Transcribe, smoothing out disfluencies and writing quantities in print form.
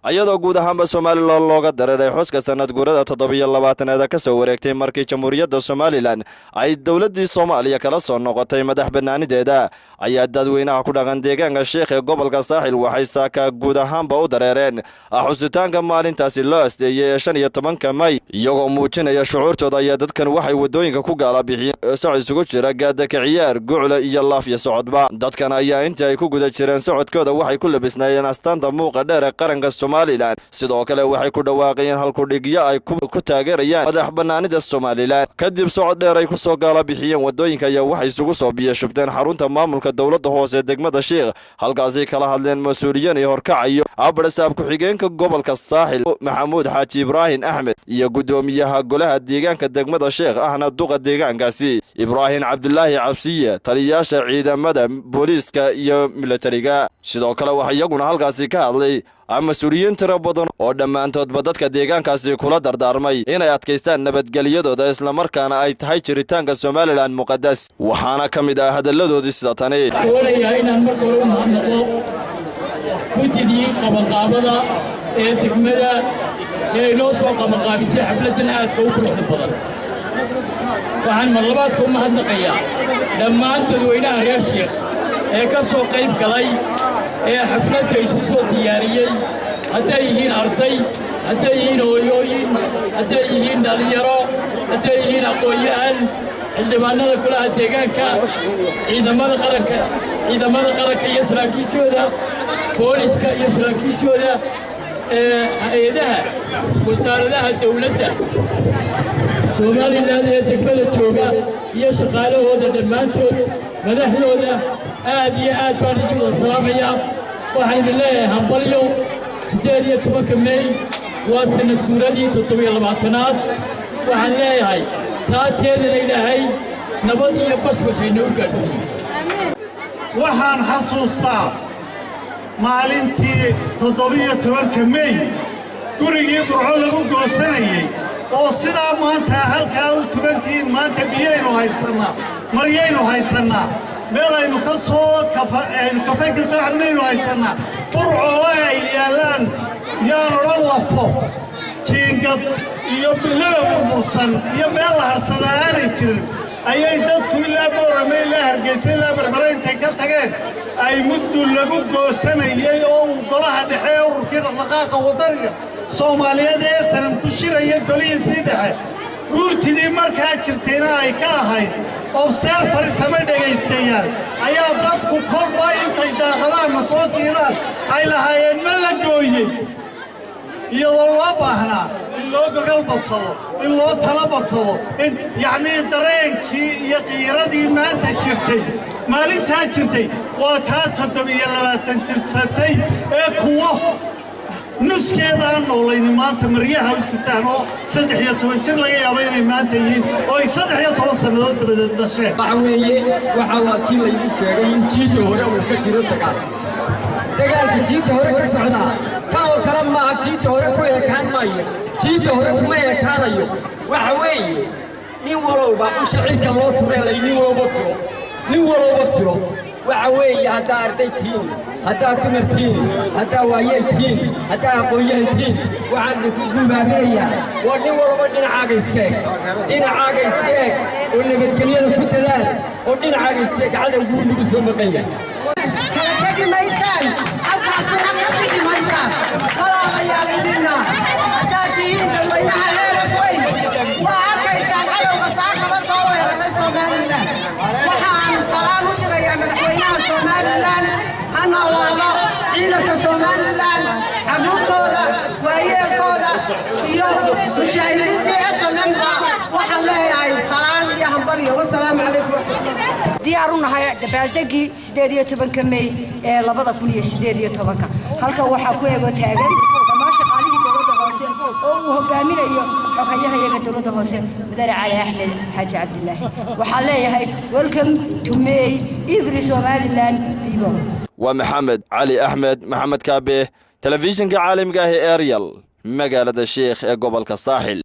ayadoo guud ahaanba Soomaaliland looga dareeray xuska sanad guurada 27 ka soo wareegtay markii Jamhuuriyadda Soomaaliland ay dawladii Soomaaliya kala soo noqotay madax bannaanideeda ayaa dadweynaha ku dhaqan deegaanka Sheekh ee gobolka Saaxil waxay saaka guud ahaanba u dareereen xusitaanka maalintaasi loo asteeyay 15 May iyagoo muujinaya shucuurtooda ayaa dadkan waxay wadooyinka ku gaala bixiyeen socod isugu jira gaada ka ciyaar gucla iyo laaf iyo socodba dadkan ayaa inta ay ku guda jireen socodkooda waxay ku labisnaayeen astaanta muuqa dheer ee qaranka Soomaaliland sidoo kale waxay ku dhawaaqeen halku dhigyo ay ku taageerayaan madax bannaanida Soomaaliland kadib socod dheer ay ku soo gaala bixiyeen wadooyinka ayaa waxay isugu soo biyashubteen xarunta maamulka dawladda hoose degmada Sheekh halkaasay kala hadleen mas'uuliyiin iyo horkacayo abarasaab ku xigeenka gobolka Saaxil Maxamuud Xaaji Ibraahin Axmed iyo gudoomiyaha golaha deegaanka degmada Sheekh ahna duqa deegaankaasi Ibraahin Cabdullaahi Cabsiye taliyaasha ciidamada booliiska iyo militariga sidoo kale waxa iyaguna halkaasi ka hadlay mas'uuliyiin tiro badan oo dhammaantoodba dadka deegaankaasi kula dardaarmay inay adkaystaan nabadgelyadooda isla markaana ay tahay jiritaanka Soomaaliland muqaddas waxaana kamid ah hadalladoodii sida tani inaan marka hore u mahadnaqo guddigii qabanqaabada ee degmada ee inoo soo qabanqaabisay xafladan aadka u quruxda badan waxaan mar labaad ku mahadnaqayaa dhammaan dadweynaha reer Sheekh ee ka soo qayb galay ee xafladda isu soo diyaariyay hadday yihiin arday hadday yihiin hooyooyin hadday yihiin dhalinyaro hadday yihiin aqoon-yahan xildhibaanada golaha deegaanka ciidamada qaranka iyo saraakiishooda booliska iyo saraakiishooda hay-adaha wasaaradaha dawladda Soomaaliland ee degmada jooga iyo shaqaalahooda dhammaantood madaxdooda aad iyo aad baan idinku salaamayaa waxaan leeyahay hambalyo 18 May waa sanad guuradii 27aad waxaan leeyahay taateedana ilaahay nabad iyo basbash inoo gaarsiiyo waxaan xasuustaa maalintii 17 May gurigii burco lagu goosanayay oo sidaa maanta halkaa u tubantiin maanta biyaynu haysanaa maryaynu haysanaa meel aynu ka soo kafay ka soo xadnaynu haysanaa burco ay yaalaan yaan odhan lafo jiingad iyo bilada burbursan iyo meel la harsadaa aanay jirin ayay dadku ilaa boorame ilaa hargeysa ilaa berbera intay ka tageen ay muddu lagu goosanayay oo uu golaha dhexe ee ururkii dhaqdhaqaaqa wadaniga Soomaaliyeed ee sanam ku shiraya golihiisii dhexe guurtidii markaa jirtayna ay ka ahayd observer sama dhagaystayaan ayaa dadku kolba intay daaqadaan ma soo jiiraan ay lahaayeen ma la gooyey iyadoo loo baahnaa in loo gogal badsado in loo tala badsado in yacni dareenkii iyo qiiradii maanta jirtay maalintaa jirtay waa taa 27 jirsatay ee kuwo nuskeeda aan noolayni maanta maryaha u sitaan oo 13 jir laga yaabo inay maanta yihiin oo ay 13 sannadood dabadeed dhasheen waxaa waa tii laygu sheegay in jiidda hore uu ka jiro dagaalka jiidda hore ka socdaa kan oo kale maaha jiidda hore ku ekaan maayo jiidda hore kuma ekaanayo waxa weeye nin walowba u shacirka loo tureelay nin walowba firo waxa weeye haddaa ardaytiin haddaa dumartiin haddaa waayeytiin haddaa aqoon-yahantiin waxaan ku gulmaamayaa waa nin walba dhinacaaga iska eg oo nabadgelyada ku dadaal oo dhinacaaga iska eg cadowgu nagu soo maqan yahay kala tegi maysaan halkaasina ka bixi maysaan walaalayaal idinna haddaad tihiin dadweynaha leelafoy waa arkaysaan cadowga saakaba soo weeraray Soomaaliland waxaan salaam u dirayaa madaxweynaha Soomaaliland أنا وضع عيلة Soomaaliland حقوقها وأيامها يوم مجاهدين تأسلم وحلا يا سلام يا همبلي والسلام عليكم. ديارنا هاي دبلتجي سدية تبنك مي لبضة كلية سدية تبنك هلك وحكوي وتاجر ما شغالين دولة هاسين أو كامل أيوة حكاية هي دولة هاسين بدر على أحمد حاج عبد الله وحلا هاي welcome to May every Somaliland people. ومحمد علي أحمد محمد كابه تلفزيون عالمي Ariel مقالة الشيخ قبل كالساحل.